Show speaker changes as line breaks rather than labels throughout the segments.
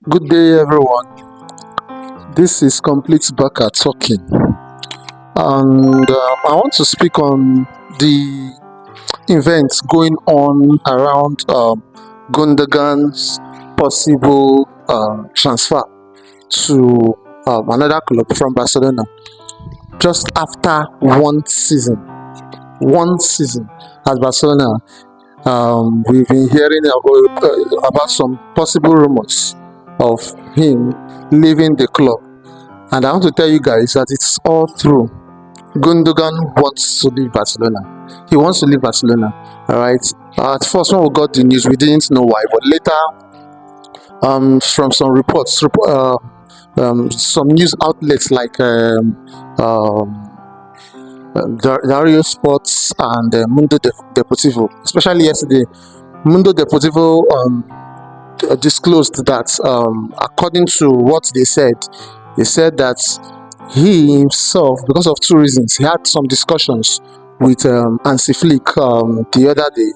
Good day, everyone. This is Complete Baka talking, and I want to speak on the events going on around Gundogan's possible transfer to another club from Barcelona just after one season. One season at Barcelona. We've been hearing about some possible rumors of him leaving the club. And I want to tell you guys that it's all true. Gundogan wants to leave Barcelona. He wants to leave Barcelona. All right. At first, when we got the news, we didn't know why, but later, from some reports, some news outlets like Dario Sports and Mundo Deportivo, especially yesterday, Mundo Deportivo disclosed that, according to what they said that he himself, because of two reasons, he had some discussions with Hansi Flick the other day,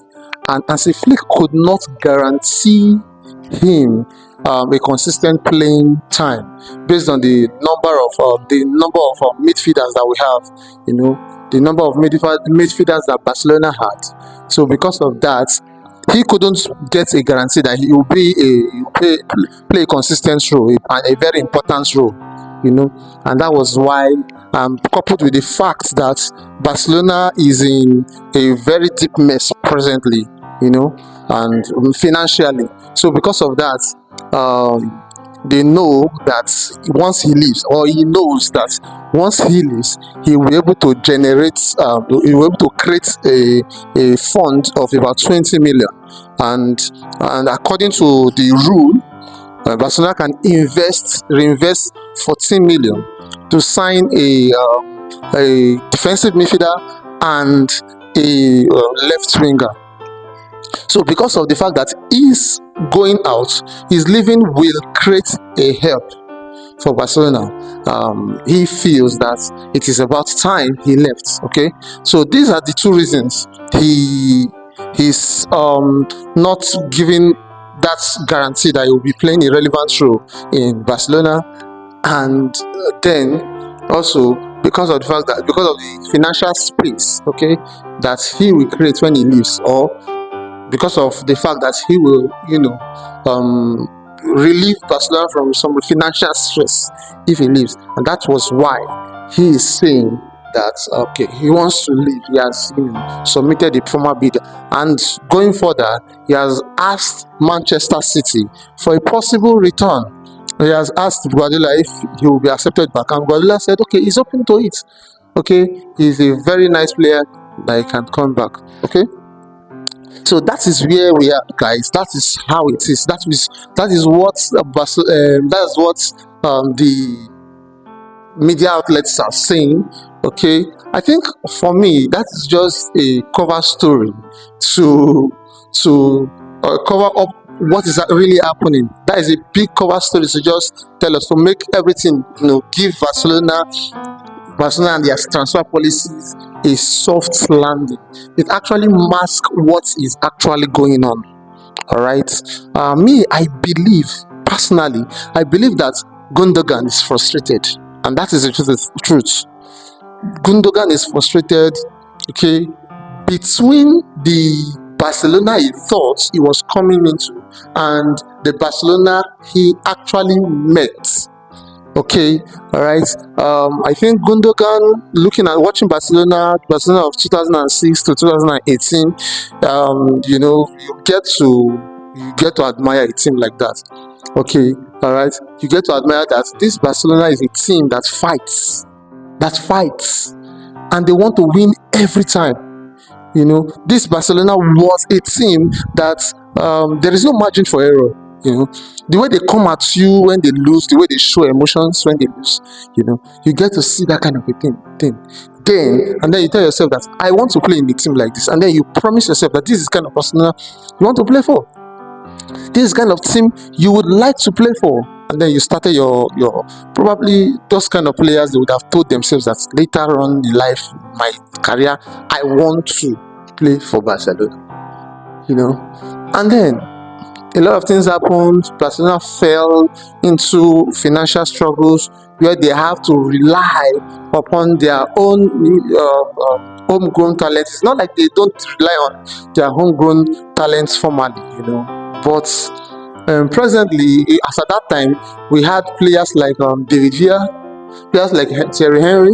and Hansi Flick could not guarantee him a consistent playing time based on the number of midfielders that we have, the number of midfielders that Barcelona had. So because of that, he couldn't get a guarantee that he will play a consistent role and a very important role, and that was why, coupled with the fact that Barcelona is in a very deep mess presently, and financially. So because of that, they know that once he leaves, or he knows that once he leaves, he will be able to generate, he will be able to create a fund of about 20 million, and according to the rule, Barcelona can reinvest 14 million to sign a defensive midfielder and a left winger. So because of the fact that he's going out, his leaving will create a help for Barcelona. He feels that it is about time he left. Okay, so these are the two reasons he's not giving that guarantee that he will be playing a relevant role in Barcelona, and then also because of the fact that, because of the financial space, okay, that he will create when he leaves, or because of the fact that he will, relieve Barcelona from some financial stress if he leaves. And that was why he is saying that, okay, he wants to leave. He has submitted the formal bid, and going further, he has asked Manchester City for a possible return. He has asked Guardiola if he will be accepted back, and Guardiola said, okay, he's open to it. Okay, he's a very nice player that he can come back. Okay, so that is where we are, guys. That is how it is. That is what the media outlets are saying. Okay, I think for me that is just a cover story to cover up what is really happening. That is a big cover story to just tell us, to make everything, give Barcelona and their transfer policies a soft landing. It actually masks what is actually going on. All right. I believe personally, that Gundogan is frustrated, and that is the truth. Gundogan is frustrated, okay, between the Barcelona he thought he was coming into and the Barcelona he actually met. Okay, all right. I think Gundogan, watching Barcelona of 2006 to 2018, you get to admire a team like that. Okay, all right. You get to admire that this Barcelona is a team that fights, and they want to win every time. This Barcelona was a team that there is no margin for error. The way they come at you when they lose, the way they show emotions when they lose, you get to see that kind of a thing. And then you tell yourself that I want to play in a team like this, and then you promise yourself that this is kind of Barcelona you want to play for. This is kind of team you would like to play for. And then you started your probably those kind of players, they would have told themselves that later on in life, my career, I want to play for Barcelona. And then A lot of things happened. Barcelona fell into financial struggles where they have to rely upon their own homegrown talents. It's not like they don't rely on their homegrown talents formally, But presently, as at that time, we had players like David Villa, players like Thierry Henry,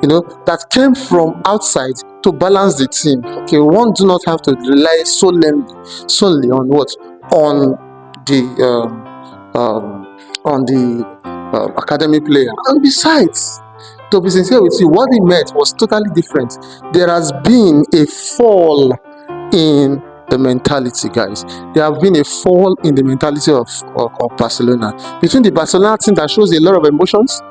that came from outside to balance the team. Okay, one do not have to rely solely on what, on the academy player. And besides, to be sincere with you, what he meant was totally different. There has been a fall in the mentality, guys. There have been a fall in the mentality of Barcelona. Between the Barcelona team that shows a lot of emotions,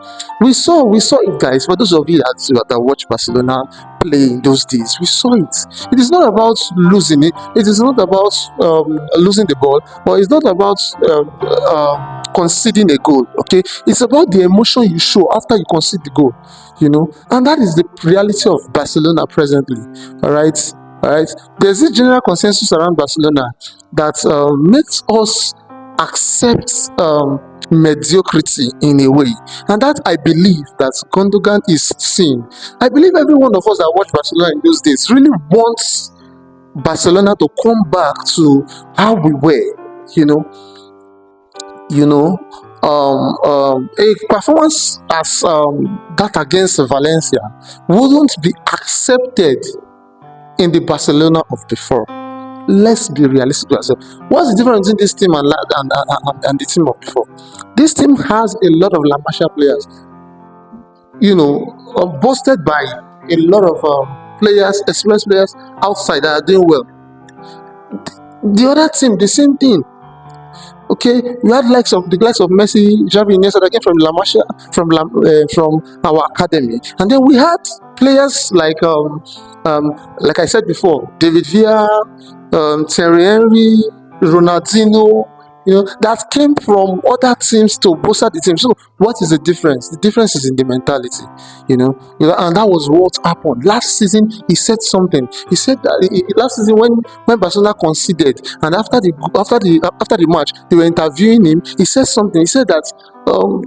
we saw it, guys. For those of you that watch Barcelona play in those days, we saw it. It is not about losing it. It is not about losing the ball, or it's not about conceding a goal. Okay, it's about the emotion you show after you concede the goal. And that is the reality of Barcelona presently. All right. There's this general consensus around Barcelona that makes us accept mediocrity in a way, and that I believe that Gundogan is seeing. I believe every one of us that watched Barcelona in those days really wants Barcelona to come back to how we were. A performance as that against Valencia wouldn't be accepted in the Barcelona of before. Let's be realistic with ourselves. What's the difference between this team and the team of before? This team has a lot of La Masia players, boasted by a lot of players, experienced players outside that are doing well. The other team, the same thing. Okay, we had the likes of Messi, Xavi, Iniesta that came from La Masia, from our academy, and then we had players like I said before, David Villa, Thierry Henry, Ronaldinho, that came from other teams to bolster the team. So what is the difference? The difference is in the mentality, and that was what happened last season. He said something. He said that last season when Barcelona conceded, and after the match they were interviewing him. He said something. He said that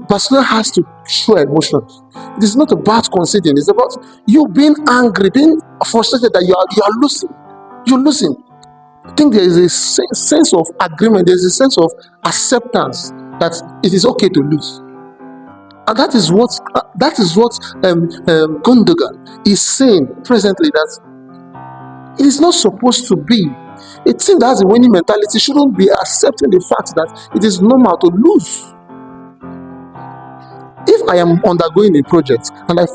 Barcelona has to show emotions. It is not about conceding. It's about you being angry, being frustrated that you are losing. You're losing. I think there is a sense of agreement. There is a sense of acceptance that it is okay to lose, and that is what Gundogan is saying presently, that it is not supposed to be. A team that has a winning mentality shouldn't be accepting the fact that it is normal to lose. If I am undergoing a project and I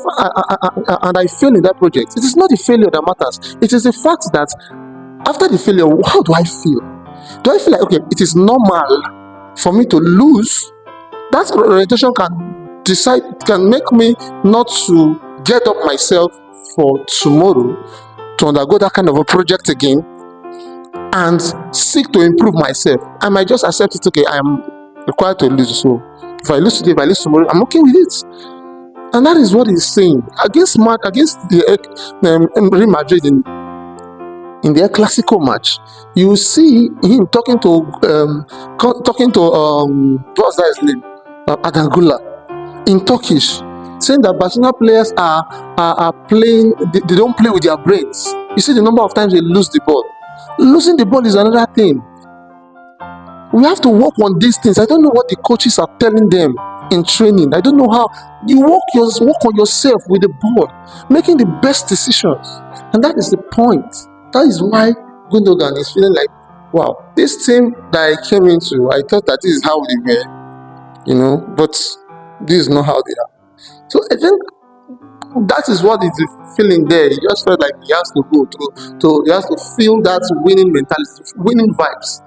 fail in that project, it is not the failure that matters. It is the fact that after the failure, how do I feel? Do I feel like, okay, it is normal for me to lose? That orientation can make me not to get up myself for tomorrow to undergo that kind of a project again and seek to improve myself. I might just accept it. Okay, I am required to lose. So if I lose today, if I lose tomorrow, I'm okay with it. And that is what he's saying against the Real Madrid in their Clasico match. You see him talking to what's that his name, Adangula, in Turkish, saying that Barcelona players are playing. They don't play with their brains. You see the number of times they lose the ball. Losing the ball is another thing. We have to work on these things. I don't know what the coaches are telling them in training. I don't know how you work on yourself with the ball, making the best decisions, and that is the point. That is why Gundogan is feeling like, wow, this team that I came into, I thought that this is how they were, but this is not how they are. So I think that is what is feeling there. He just felt like he has to go he has to feel that winning mentality, winning vibes.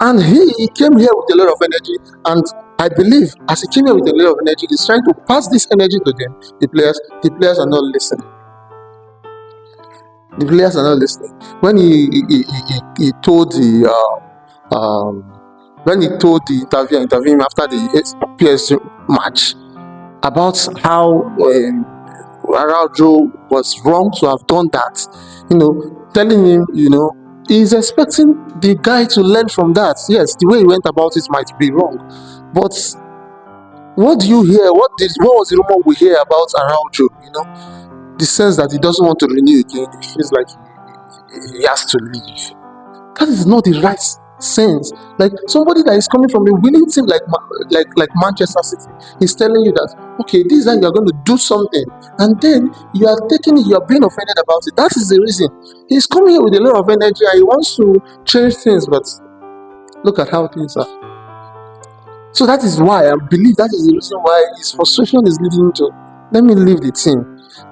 And he came here with a lot of energy, and I believe as he came here with a lot of energy, he's trying to pass this energy to them. The players are not listening. The players are not listening. When he told the interviewing after the PSG match about how Araujo was wrong to have done that, telling him, he's expecting the guy to learn from that. Yes, the way he went about it might be wrong, but what do you hear? What was the rumor we hear about Araujo? The sense that he doesn't want to renew again. He feels like he has to leave. That is not the right sense. Like somebody that is coming from a winning team like Manchester City is telling you that, okay, this time you are going to do something, and then you are taking it, you are being offended about it. That is the reason he's coming here with a lot of energy and he wants to change things, but look at how things are. So that is why I believe that is the reason why his frustration is leading to, let me leave the team.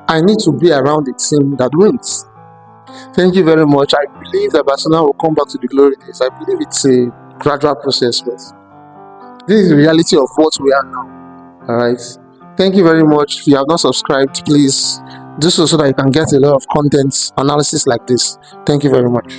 I need to be around the team that wins. Thank you very much. I believe that Barcelona will come back to the glory days. I believe it's a gradual process, but this is the reality of what we are now. All right. Thank you very much. If you have not subscribed, please do so that you can get a lot of content analysis like this. Thank you very much.